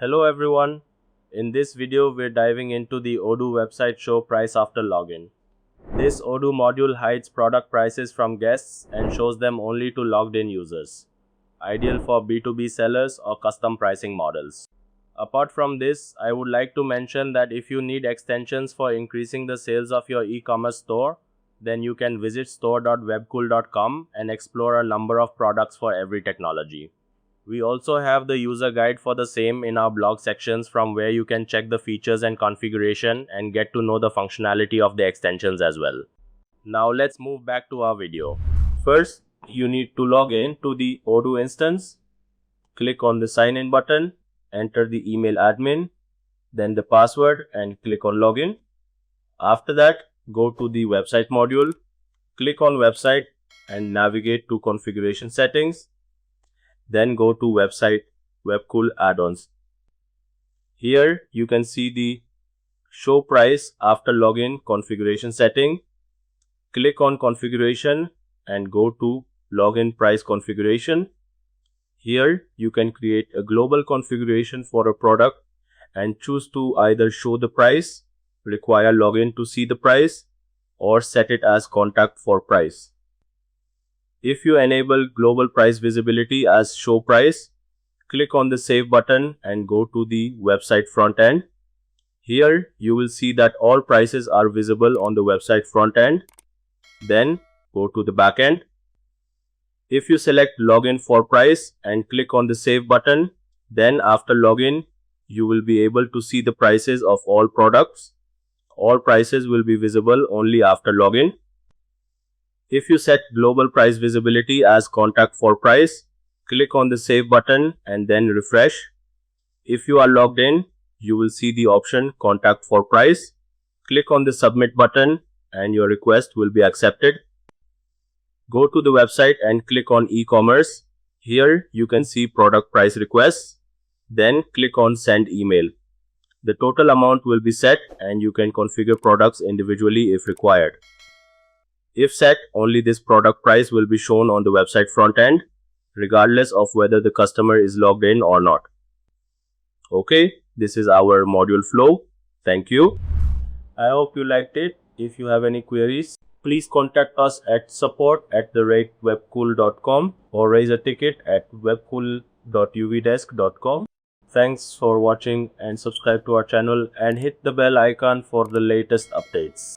Hello everyone. In this video, we're diving into the Odoo website show price after login. This Odoo module hides product prices from guests and shows them only to logged in users. Ideal for B2B sellers or custom pricing models. Apart from this, I would like to mention that if you need extensions for increasing the sales of your e-commerce store, then you can visit store.webkul.com and explore a number of products for every technology. We also have the user guide for the same in our blog sections, from where you can check the features and configuration and get to know the functionality of the extensions as well. Now let's move back to our video. First, you need to log in to the Odoo instance. Click on the sign in button, enter the email admin, then the password and click on login. After that, go to the website module, click on website and navigate to configuration settings. Then go to website Webkul add-ons. Here you can see the show price after login configuration setting. Click on configuration and go to login price configuration. Here you can create a global configuration for a product and choose to either show the price, require login to see the price, or set it as contact for price. If you enable global price visibility as show price, click on the save button and go to the website front end. Here you will see that all prices are visible on the website front end. Then go to the back end. If you select login for price and click on the save button, then after login, you will be able to see the prices of all products. All prices will be visible only after login. If you set global price visibility as contact for price, click on the save button and then refresh. If you are logged in, you will see the option contact for price. Click on the submit button and your request will be accepted. Go to the website and click on e-commerce. Here you can see product price requests. Then click on send email. The total amount will be set and you can configure products individually if required. If set, only this product price will be shown on the website front end, regardless of whether the customer is logged in or not. Okay, this is our module flow. Thank you. I hope you liked it. If you have any queries, please contact us at support@webkul.com or raise a ticket at webkul.uvdesk.com. Thanks for watching and subscribe to our channel and hit the bell icon for the latest updates.